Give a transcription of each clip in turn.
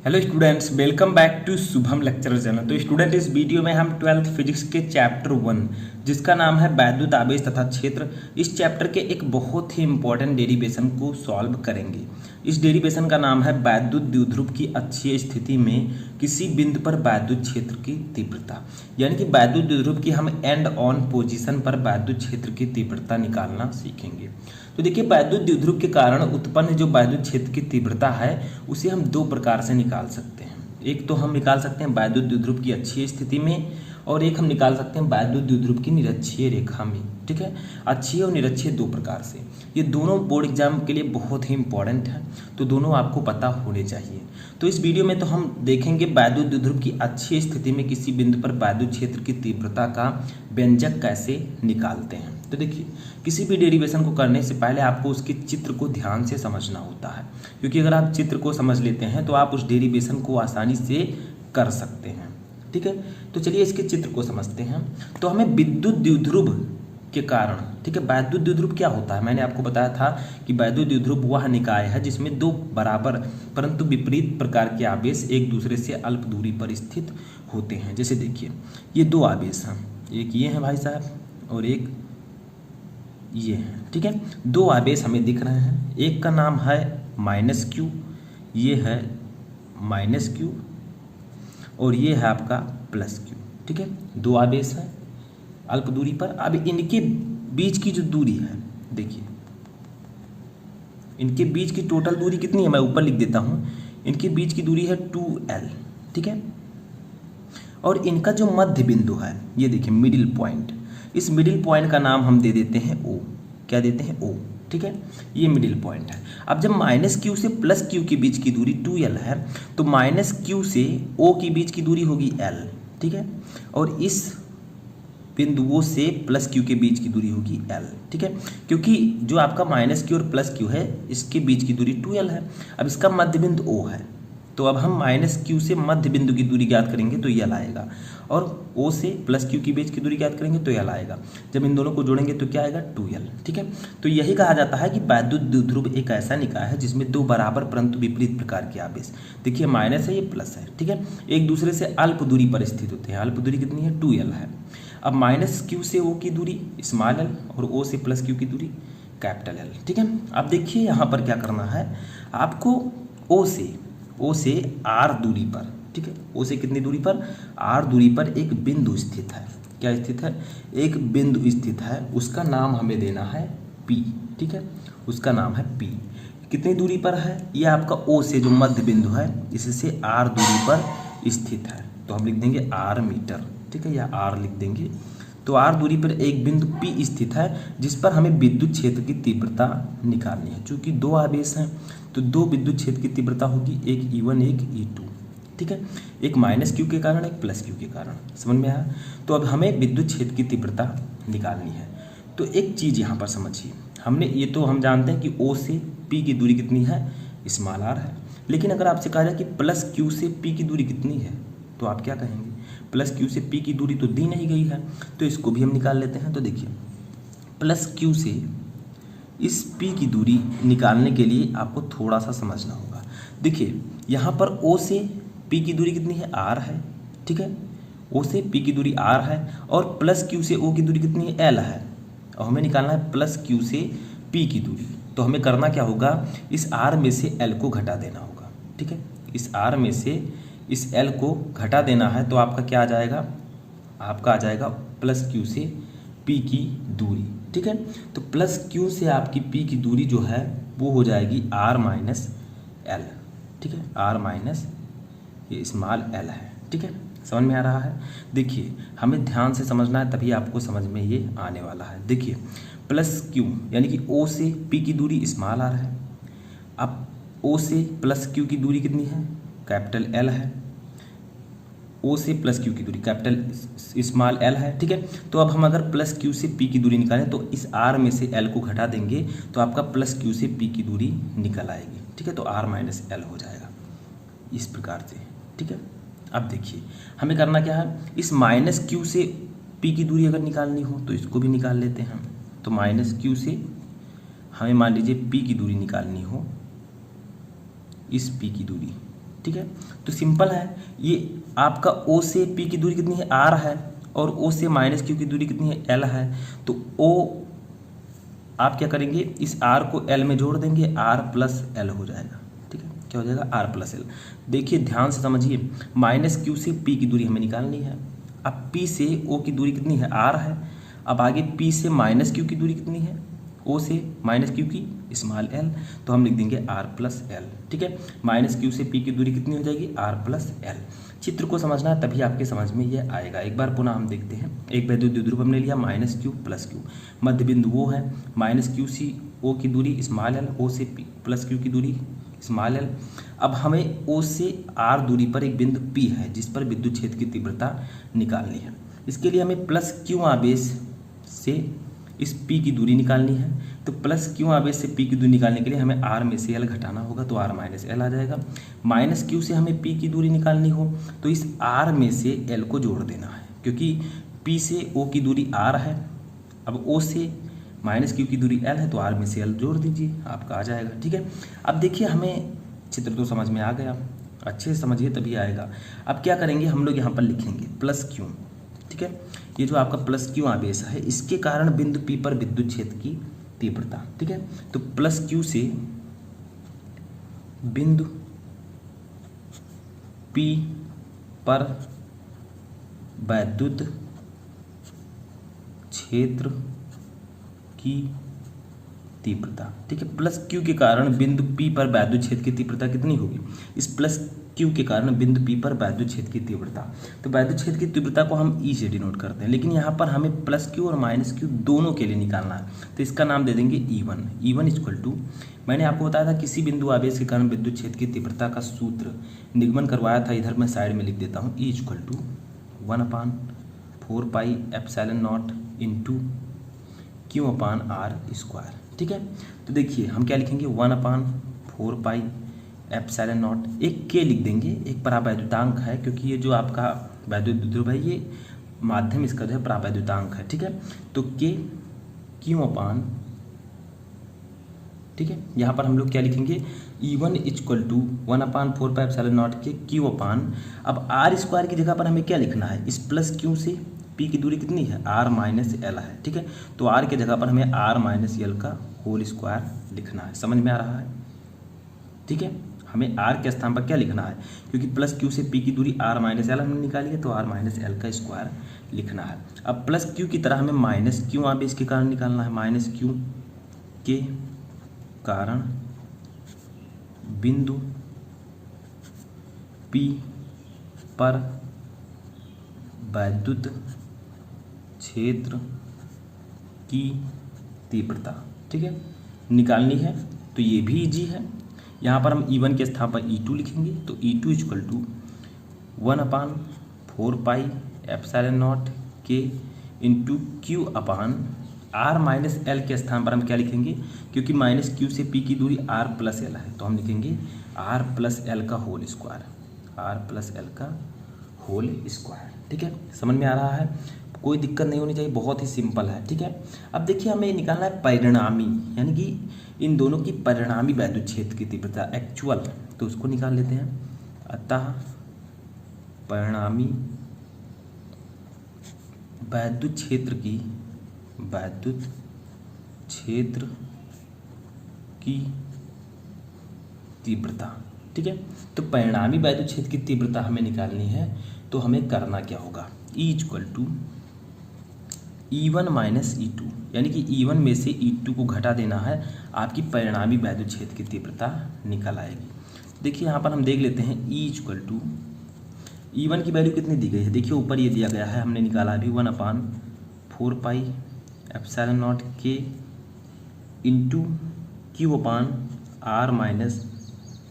Hello students, welcome back to Shubham lecture channel. तो student, इस video में हम 12th फिजिक्स के चैप्टर 1 जिसका नाम है वैद्युत आवेश तथा क्षेत्र, इस चैप्टर के एक बहुत ही इंपॉर्टेंट डेरिवेशन को सॉल्व करेंगे। इस डेरिवेशन का नाम है वैद्युत द्विध्रुव की अक्षीय स्थिति में किसी बिंदु पर वैद्युत क्षेत्र की तीव्रता। यानी कि वैद्युत द्विध्रुव की हम एंड ऑन पोजीशन पर वैद्युत क्षेत्र की तीव्रता निकालना सीखेंगे। तो देखिए, वैद्युत द्विध्रुव के कारण उत्पन्न जो वैद्युत क्षेत्र की तीव्रता है उसे हम दो प्रकार से निकाल सकते हैं। एक तो हम निकाल सकते हैं वैद्युत द्विध्रुव की अक्षीय स्थिति में, और एक हम निकाल सकते हैं वैद्युत द्विध्रुव की निरक्षीय रेखा में। ठीक है, अक्षीय और निरक्षीय दो प्रकार से। ये दोनों बोर्ड एग्जाम के लिए बहुत ही इंपॉर्टेंट है, तो दोनों आपको पता होने चाहिए। तो इस वीडियो में तो हम देखेंगे वैद्युत द्विध्रुव की अक्षीय स्थिति में किसी बिंदु पर वैद्युत क्षेत्र की तीव्रता का व्यंजक कैसे निकालते हैं। तो देखिए, किसी भी डेरिवेशन को करने से पहले आपको उसके चित्र को ध्यान से समझना होता है, क्योंकि अगर आप चित्र को समझ लेते हैं तो आप उस डेरिवेशन को आसानी से कर सकते हैं। ठीक है, तो चलिए इसके चित्र को समझते हैं। तो हमें विद्युत द्विध्रुव के कारण, ठीक है, वैद्युत द्विध्रुव क्या होता है, मैंने आपको बताया था कि वैद्युत द्विध्रुव वह निकाय है जिसमें दो बराबर परंतु विपरीत प्रकार के आवेश एक दूसरे से अल्प दूरी पर स्थित होते हैं। जैसे देखिए, ये दो आवेश हैं, एक ये है भाई साहब और एक ये है। ठीक है, दो आवेश हमें दिख रहे हैं, एक का नाम है -q, ये है -q, और ये है आपका +q। ठीक है, दो आवेश हैं अल्प दूरी पर। अब इनके बीच की जो दूरी है, देखिए इनके बीच की टोटल दूरी कितनी है, मैं ऊपर लिख देता हूं। इनके बीच की दूरी है 2l। ठीक है, और इनका जो मध्य बिंदु है, ये देखिए मिडिल पॉइंट, इस मिडिल पॉइंट का नाम हम दे देते हैं O। क्या देते हैं? O। ठीक है, ये मिडिल पॉइंट है। अब जब -q से +q के बीच की दूरी 2l है, तो -q से O के बीच की दूरी होगी l। ठीक है, और इस बिंदुओं से +q के बीच की दूरी होगी l। ठीक है, क्योंकि जो आपका -q और +q है इसके बीच की दूरी 2l है। अब इसका मध्य बिंदु O है, तो अब हम -q से मध्य बिंदु की दूरी ज्ञात करेंगे तो l आएगा, और O से +q के बीच की दूरी ज्ञात करेंगे तो l आएगा। जब इन दोनों को जोड़ेंगे तो क्या आएगा? 2l। ठीक है, तो यही कहा जाता है कि वैद्युत द्विध्रुव एक ऐसा निकाय है जिसमें दो बराबर परंतु विपरीत प्रकार के आवेश, देखिए माइनस है, ये प्लस है, ठीक है, एक दूसरे से अल्प दूरी पर स्थित होते हैं। अल्प दूरी कितनी है? 2l है। अब -q से O की दूरी स्मॉल l और O से +q की दूरी कैपिटल L। ठीक है, अब देखिए यहाँ पर क्या करना है आपको, O से R दूरी पर, ठीक है, O से कितनी दूरी पर? R दूरी पर एक बिंदु स्थित है। क्या स्थित है? एक बिंदु स्थित है, उसका नाम हमें देना है P। ठीक है, उसका नाम है P। कितनी दूरी पर है? ये आपका O से जो मध्य बिंदु है इससे R दूरी पर स्थित है, तो हम लिख देंगे R मीटर। ठीक है, या R लिख देंगे। तो R दूरी पर एक बिंदु P स्थित है जिस पर हमें विद्युत क्षेत्र की तीव्रता निकालनी है। चूंकि दो आवेश हैं तो दो विद्युत क्षेत्र की तीव्रता होगी, एक E1 एक E2। ठीक है, एक -q के कारण एक +q के कारण। समझ में आया? तो अब हमें विद्युत क्षेत्र की तीव्रता निकालनी है। तो एक चीज़ यहाँ पर समझिए, हमने ये तो हम जानते हैं कि O से P की दूरी कितनी है? स्मॉल r है। लेकिन अगर आपसे कहा जाए कि +q से P की दूरी कितनी है, तो आप क्या कहेंगे? +q से P की दूरी तो दी नहीं गई है, तो इसको भी हम निकाल लेते हैं। तो देखिए, +q से इस P की दूरी निकालने के लिए आपको थोड़ा सा समझना होगा। देखिए, यहाँ पर O से P की दूरी कितनी है? R है। ठीक है, O से P की दूरी R है, और +q से O की दूरी कितनी है? L है, और हमें निकालना है +q से P की दूरी। तो हमें करना क्या होगा? इस R में से L को घटा देना होगा। ठीक है, इस R में से इस L को घटा देना है, तो आपका क्या आ जाएगा? आपका आ जाएगा +q से P की दूरी। ठीक है, तो +q से आपकी P की दूरी जो है वो हो जाएगी R माइनस L। ठीक है, R माइनस ये स्मॉल l है। ठीक है, समझ में आ रहा है? देखिए, हमें ध्यान से समझना है, तभी आपको समझ में ये आने वाला है। देखिए, +q यानी कि O से P की दूरी स्मॉल r है। अब O से +q की दूरी कितनी है? कैपिटल L है। O से +q की दूरी कैपिटल स्मॉल l है। ठीक है, तो अब हम अगर +q से P की दूरी निकालें तो इस R में से L को घटा देंगे तो आपका +q से P की दूरी निकल आएगी। ठीक है, तो R माइनस L हो जाएगा इस प्रकार से। ठीक है, अब देखिए हमें करना क्या है, इस -q से P की दूरी अगर निकालनी हो तो इसको भी निकाल लेते हैं। तो -q से हमें मान लीजिए P की दूरी निकालनी हो, इस P की दूरी, ठीक है। तो सिंपल है, ये आपका ओ से पी की दूरी कितनी है, आर है, और ओ से माइनस क्यू की दूरी कितनी है, एल है। तो ओ आप क्या करेंगे, इस आर को एल में जोड़ देंगे, आर प्लस एल हो जाएगा। ठीक है, क्या हो जाएगा, आर प्लस एल। देखिए ध्यान से समझिए, माइनस क्यू से पी की दूरी हमें निकालनी है। अब पी से ओ की दूरी कितनी है, आर है। अब आगे पी से माइनस क्यू की दूरी कितनी है, ओ से माइनस क्यू की स्मॉल एल, तो हम लिख देंगे आर प्लस एल। ठीक है, माइनस क्यू से पी की दूरी कितनी हो जाएगी, आर प्लस एल। चित्र को समझना है तभी आपके समझ में ये आएगा। एक बार पुनः हम देखते हैं, एक वैद्युत द्विध्रुव हमने लिया माइनस क्यू प्लस क्यू, मध्य बिंदु वो है, माइनस क्यू सी ओ की दूरी स्मॉल एल, ओ से पी प्लस क्यू की दूरी स्मॉल एल। अब हमें ओ से आर दूरी पर एक बिंदु पी है जिस पर विद्युत क्षेत्र की तीव्रता निकालनी है। इसके लिए हमें प्लस क्यू आवेश से इस पी की दूरी निकालनी है। तो प्लस क्यू आवेश से पी की दूरी निकालने के लिए हमें आर में से एल घटाना होगा, तो आर माइनस एल आ जाएगा। माइनस क्यू से हमें पी की दूरी निकालनी हो तो इस आर में से एल को जोड़ देना है, क्योंकि पी से ओ की दूरी आर है। अब ओ से माइनस क्यू की दूरी एल है, तो आर में से एल जोड़ दीजिए, आपका आ जाएगा। ठीक है, अब देखिए हमें चित्र तो समझ में आ गया, अच्छे से समझिए तभी आएगा। अब क्या करेंगे, हम लोग यहाँ पर लिखेंगे प्लस क्यू। ठीक है, ये जो आपका प्लस क्यू आवेश है, इसके कारण बिंदु पी पर विद्युत क्षेत्र की तीव्रता। ठीक है, तो प्लस क्यू से बिंदु पी पर वैद्युत क्षेत्र की तीव्रता। ठीक है, प्लस क्यू के कारण बिंदु पी पर वैद्युत क्षेत्र की तीव्रता कितनी होगी, इस प्लस क्यू के कारण बिंदु पी पर वैद्युत क्षेत्र की तीव्रता। तो वैद्युत क्षेत्र की तीव्रता को हम ई से डिनोट करते हैं, लेकिन यहाँ पर हमें प्लस क्यू और माइनस क्यू दोनों के लिए निकालना है, तो इसका नाम दे देंगे ई1। ई1 इक्वल टू, मैंने आपको बताया था किसी बिंदु आवेश के कारण विद्युत क्षेत्र की तीव्रता का सूत्र निगमन करवाया था, इधर मैं साइड में लिख देता हूँ। E equal to 1/4 pi epsilon not into Q upon are square. ठीक है, तो देखिए हम क्या लिखेंगे, 1/4 पाई एप्सिलॉन नॉट, एक के लिख देंगे, एक परावैद्युतांक है, क्योंकि ये जो आपका वैद्युत द्विध्रुव है ये माध्यम इसका जो है परावैद्युतांक है। ठीक है, तो के क्यू अपान, ठीक है, यहाँ पर हम लोग क्या लिखेंगे, E1 equal to 1/4 pi epsilon naught के क्यू अपान, अब आर स्क्वायर की जगह पर हमें क्या लिखना है, इस प्लस क्यू से पी की दूरी कितनी है, आर माइनस एल है। ठीक है, तो आर की जगह पर हमें आर माइनस एल का होल स्क्वायर लिखना है। समझ में आ रहा है? ठीक है, हमें आर के स्थान पर क्या लिखना है, क्योंकि प्लस क्यू से पी की दूरी आर माइनस एल हमने निकाली है, तो आर माइनस एल का स्क्वायर लिखना है। अब प्लस क्यू की तरह हमें माइनस क्यू आवेश के कारण निकालना है, माइनस क्यू के कारण बिंदु पी पर वैद्युत क्षेत्र की तीव्रता। ठीक है, निकालनी है, तो ये भी इजी है। यहाँ पर हम E1 के स्थान पर E2 लिखेंगे, तो E2 equal to 1/4 pi epsilon naught के into Q upon are minus l के स्थान पर हम क्या लिखेंगे, क्योंकि माइनस क्यू से पी की दूरी आर प्लस एल है, तो हम लिखेंगे आर प्लस एल का whole square, R plus L का होल स्क्वायर। ठीक है, समझ में आ रहा है? कोई दिक्कत नहीं होनी चाहिए, बहुत ही सिंपल है। ठीक है, अब देखिए हमें निकालना है परिणामी, यानी कि इन दोनों की परिणामी वैद्युत क्षेत्र की तीव्रता एक्चुअल, तो उसको निकाल लेते हैं। अतः परिणामी वैद्युत क्षेत्र की तीव्रता। ठीक है, तो परिणामी वैद्युत क्षेत्र की तीव्रता हमें निकालनी है, तो हमें करना क्या होगा, E equal to E1 minus E2, यानी कि E1 में से E2 को घटा देना है, आपकी परिणामी वैद्युत क्षेत्र की तीव्रता निकल आएगी। देखिए यहाँ पर हम देख लेते हैं, E इक्वल टू E1 की वैल्यू कितनी दी गई है, देखिए ऊपर ये दिया गया है, हमने निकाला अभी 1/4 पाई एप्सिलॉन नॉट के into Q upon are minus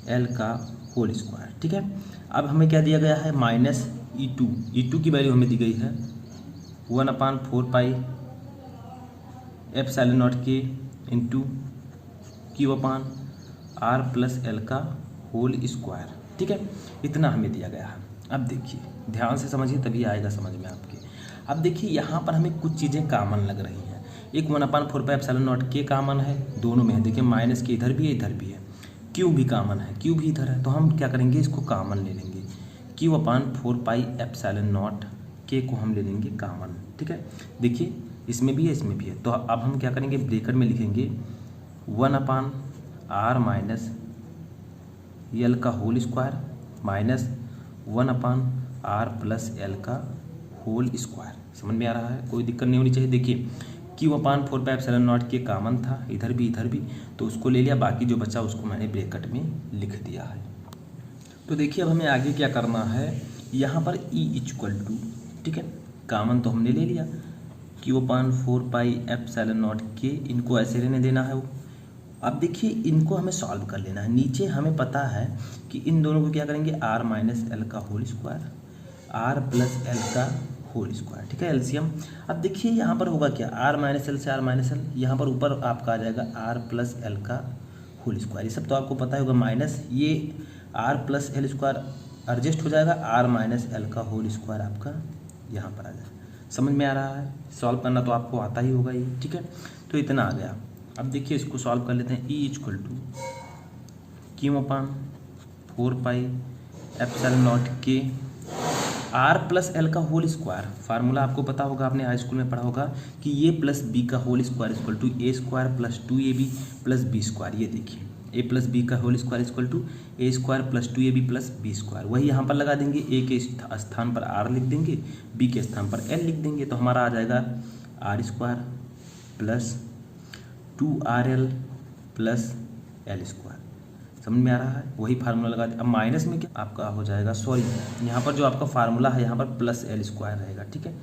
L का होल स्क्वायर। ठीक है, अब हमें क्या दिया गया है, माइनस E2 की वैल्यू हमें दी गई है 1/4 पाई एप्सिलॉन नॉट के into Q upon R plus L का होल स्क्वायर। ठीक है, इतना हमें दिया गया है। अब देखिए ध्यान से समझिए तभी आएगा समझ में आपके। अब देखिए यहाँ पर हमें कुछ चीज़ें कॉमन लग रही हैं, एक 1/4 पाई एप्सिलॉन नॉट के कॉमन है, दोनों में है। देखिए माइनस के इधर भी है, इधर भी है, क्यू भी कॉमन है, क्यू भी इधर है, तो हम क्या करेंगे, इसको कॉमन ले लेंगे। क्यू अपान 4πε0 के को हम ले लेंगे कॉमन, ठीक है। देखिए इसमें भी है, इसमें भी है, तो अब हम क्या करेंगे, ब्रैकेट में लिखेंगे 1/r माइनस एल का whole square minus 1/r plus L का होल स्क्वायर। समझ में आ रहा है, कोई दिक्कत नहीं होनी चाहिए। देखिए क्यू अपान 4πε0 के कॉमन था, इधर भी, तो उसको ले लिया, बाकी जो बचा उसको मैंने ब्रैकेट में लिख दिया है। तो देखिए अब हमें आगे क्या करना है, यहाँ पर ई इक्वल टू, ठीक है, कॉमन तो हमने ले लिया, क्यू अपान 4πε0 के, इनको ऐसे रहने देना है वो। अब देखिए इनको हमें सॉल्व कर लेना है। नीचे हमें पता है कि इन दोनों को क्या करेंगे, r माइनस एल का whole square, r plus L का होल स्क्वायर, ठीक है, एलसीएम। अब देखिए यहाँ पर होगा क्या, r माइनस एल से r माइनस एल, यहाँ पर ऊपर आपका आ जाएगा r प्लस एल का होल स्क्वायर। ये सब तो आपको पता होगा, माइनस ये r plus L square adjust हो जाएगा, r माइनस एल का होल स्क्वायर आपका यहाँ पर आ जाएगा। समझ में आ रहा है, सॉल्व करना तो आपको आता ही होगा ये, ठीक है। तो इतना आ गया। अब देखिए इसको सॉल्व कर लेते हैं। ई इक्वल टू क्यू अपान 4πε0 के आर प्लस एल का होल स्क्वायर। फार्मूला आपको पता होगा, आपने हाई स्कूल में पढ़ा होगा कि ए प्लस बी का whole square equal to A square plus 2ab plus B square. ये देखिए ए प्लस बी का whole square equal to A square plus 2ab plus B square. वही यहाँ पर लगा देंगे, ए के स्थान पर आर लिख देंगे, बी के स्थान पर एल लिख देंगे, तो हमारा आ जाएगा R square plus 2rl plus L square. समझ में आ रहा है, वही फार्मूला लगा दिया। अब माइनस में क्या आपका हो जाएगा, सॉरी यहाँ पर जो आपका फार्मूला है यहाँ पर प्लस एल स्क्वायर रहेगा, ठीक है,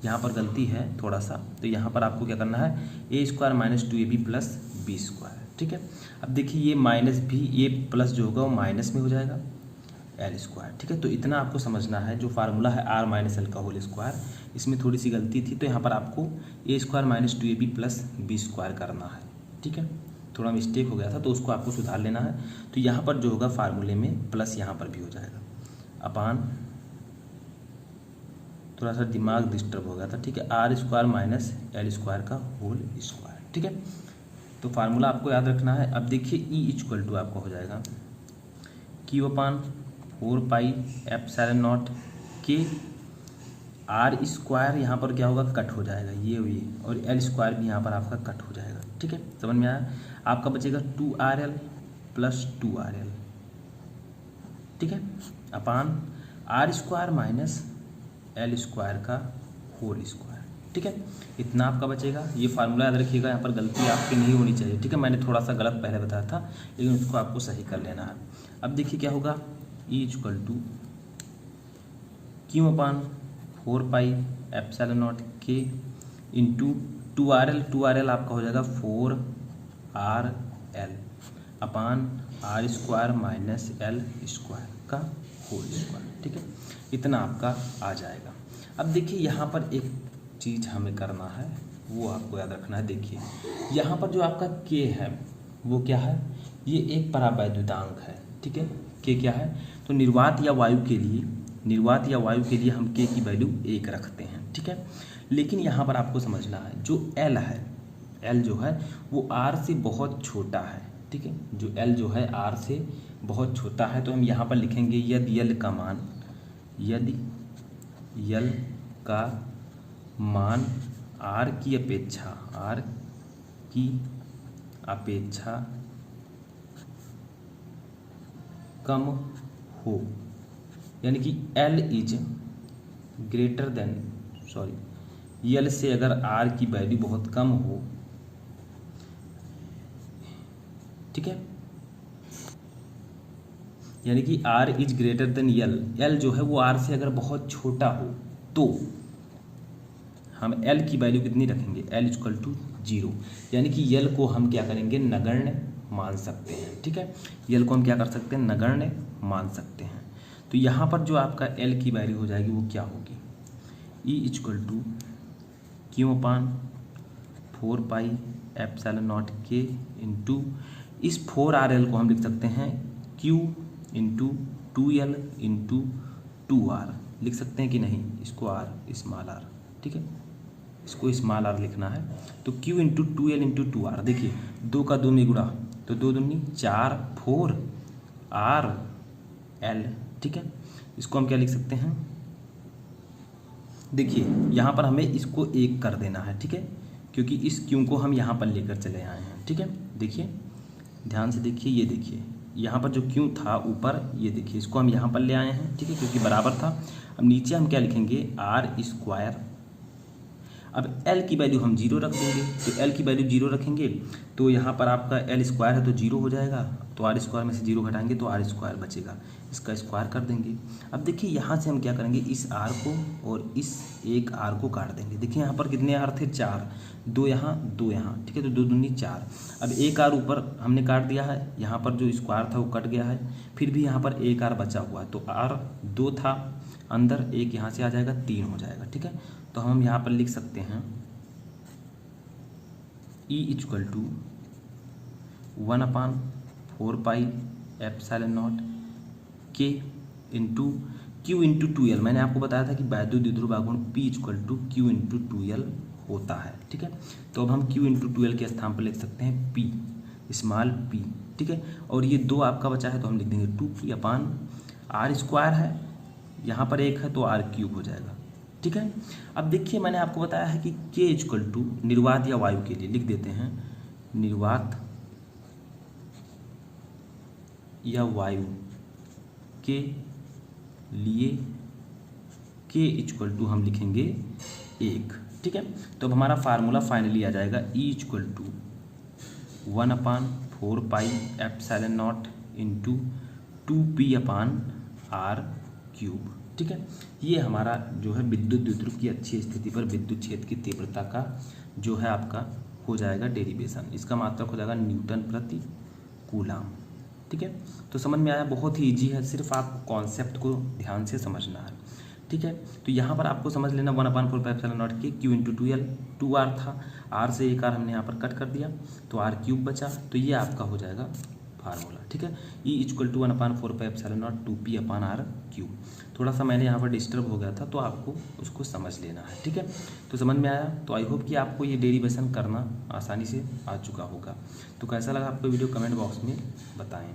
यहाँ पर गलती है थोड़ा सा, तो यहाँ पर आपको क्या करना है, a square minus 2ab plus B square, ठीक है। अब देखिए ये माइनस भी, ये प्लस जो होगा वो माइनस में हो जाएगा एल स्क्वायर, ठीक है। तो इतना आपको समझना है, जो फार्मूला है आर माइनस एल का होल स्क्वायर, इसमें थोड़ी सी गलती थी, तो यहाँ पर आपको a square minus 2ab plus B square करना है, ठीक है। थोड़ा मिस्टेक हो गया था तो उसको आपको सुधार लेना है। तो यहाँ पर जो होगा फार्मूले में प्लस यहाँ पर भी हो जाएगा, अपान, थोड़ा सा दिमाग डिस्टर्ब हो गया था, ठीक है, R square minus L square का होल स्क्वायर, ठीक है। तो फार्मूला आपको याद रखना है। अब देखिए ई इक्वल टू आपका हो जाएगा क्यू अपान 4πε0 के आर स्क्वायर, यहाँ पर क्या होगा, कट हो जाएगा ये, और एल स्क्वायर भी यहाँ पर आपका कट हो जाएगा, ठीक है। समझ में आया, आपका बचेगा 2rl प्लस 2rl, ठीक है, upon are square minus L square का होल स्क्वायर, ठीक है। इतना आपका बचेगा। ये फार्मूला याद रखिएगा, यहाँ पर गलती आपकी नहीं होनी चाहिए, ठीक है। मैंने थोड़ा सा गलत पहले बताया था, लेकिन उसको आपको सही कर लेना है। अब देखिए क्या होगा, E equal to Q upon 4πε0 के इंटू 2rl आपका हो जाएगा 4rl upon are square minus L square का होल स्क्वायर, ठीक है। इतना आपका आ जाएगा। अब देखिए यहाँ पर एक चीज़ हमें करना है, वो आपको याद रखना है। देखिए यहाँ पर जो आपका के है वो क्या है, ये एक परावैद्युतांक है, ठीक है। के क्या है, तो निर्वात या वायु के लिए हम के की वैल्यू 1 रखते हैं, ठीक है। लेकिन यहाँ पर आपको समझना है, जो एल है, एल जो है वो आर से बहुत छोटा है, ठीक है। जो एल जो है आर से बहुत छोटा है, तो हम यहाँ पर लिखेंगे यदि यल का मान आर की अपेक्षा कम हो, यानी कि l is greater than, sorry l से अगर आर की वैल्यू बहुत कम हो, ठीक है, यानी कि आर इज ग्रेटर देन यल जो है वो आर से अगर बहुत छोटा हो, तो हम एल की वैल्यू कितनी रखेंगे, एल इक्वल टू 0, यानी कि यल को हम क्या करेंगे, नगण्य मान सकते हैं, ठीक है। यल को हम क्या कर सकते हैं, नगण्य मान सकते हैं। तो यहाँ पर जो आपका एल की वैल्यू हो जाएगी वो क्या होगी, ई इक्वल टू क्यू अपान 4πε0 के इंटू इस 4rl को हम लिख सकते हैं q into 2l into 2r लिख सकते हैं कि नहीं, इसको r स्मॉल r, ठीक है, इसको स्मॉल r लिखना है। तो q into 2l into 2r, देखिए 2 का 2 में गुणा तो 2 दूनी 4 4 आर एल, ठीक है। इसको हम क्या लिख सकते हैं, देखिए यहाँ पर हमें इसको 1 कर देना है, ठीक है, क्योंकि इस क्यू को हम यहाँ पर लेकर चले आए हैं, ठीक है। देखिए ध्यान से देखिए, ये देखिए यहाँ पर जो क्यू था ऊपर, ये देखिए इसको हम यहाँ पर ले आए हैं, ठीक है, क्योंकि बराबर था। अब नीचे हम क्या लिखेंगे, आर स्क्वायर। अब L की वैल्यू हम 0 रख देंगे, तो L की वैल्यू 0 रखेंगे तो यहाँ पर आपका L स्क्वायर है तो 0 हो जाएगा, तो आर स्क्वायर में से 0 घटाएंगे तो आर स्क्वायर बचेगा, इसका स्क्वायर कर देंगे। अब देखिए यहाँ से हम क्या करेंगे, इस आर को और इस एक आर को काट देंगे। देखिए यहाँ पर कितने आर थे, 4, 2 यहाँ 2 यहाँ, ठीक है, तो 2 दूनी 4। अब एक आर ऊपर हमने काट दिया है, यहाँ पर जो स्क्वायर था वो कट गया है, फिर भी यहाँ पर एक आर बचा हुआ है, तो आर 2 था अंदर, एक यहाँ से आ जाएगा, 3 हो जाएगा, ठीक है। तो हम यहाँ पर लिख सकते हैं E equal to 1/4 pi epsilon naught के इंटू क्यू इंटू 2L। मैंने आपको बताया था कि वैद्युत द्विध्रुव आघूर्ण P equal to Q into 2L होता है, ठीक है। तो अब हम Q इंटू 2L के स्थान पर लिख सकते हैं P, स्मॉल p, ठीक है। और ये 2 आपका बचा है तो हम लिख देंगे 2p/r स्क्वायर है, यहाँ पर 1 है तो r³ हो जाएगा, ठीक है। अब देखिए मैंने आपको बताया है कि K इक्वल टू निर्वात या वायु के लिए लिख देते हैं, निर्वात या वायु के लिए K इक्वल टू हम लिखेंगे 1, ठीक है। तो अब हमारा फार्मूला फाइनली आ जाएगा E equal to 1/4 pi epsilon not into 2p/r³, ठीक है। ये हमारा जो है विद्युत द्विध्रुव की अच्छी स्थिति पर विद्युत क्षेत्र की तीव्रता का जो है आपका हो जाएगा डेरिवेशन, इसका मात्रक हो जाएगा न्यूटन प्रति कूलाम, ठीक है। तो समझ में आया, बहुत ही ईजी है, सिर्फ आपको कॉन्सेप्ट को ध्यान से समझना है, ठीक है। तो यहाँ पर आपको समझ लेना 1/4 एप्सिलॉन नॉट के Q इंटू 2L, 2R था, R से एक R हमने यहाँ पर कट कर दिया तो r³ बचा, तो ये आपका हो जाएगा फार्मूला, ठीक है। E equal to 1/4 epsilon naught 2p/r³। थोड़ा सा मैंने यहाँ पर डिस्टर्ब हो गया था तो आपको उसको समझ लेना है, ठीक है। तो समझ में आया, तो आई होप कि आपको ये डेरिवेशन करना आसानी से आ चुका होगा। तो कैसा लगा आपको वीडियो, कमेंट बॉक्स में बताएं।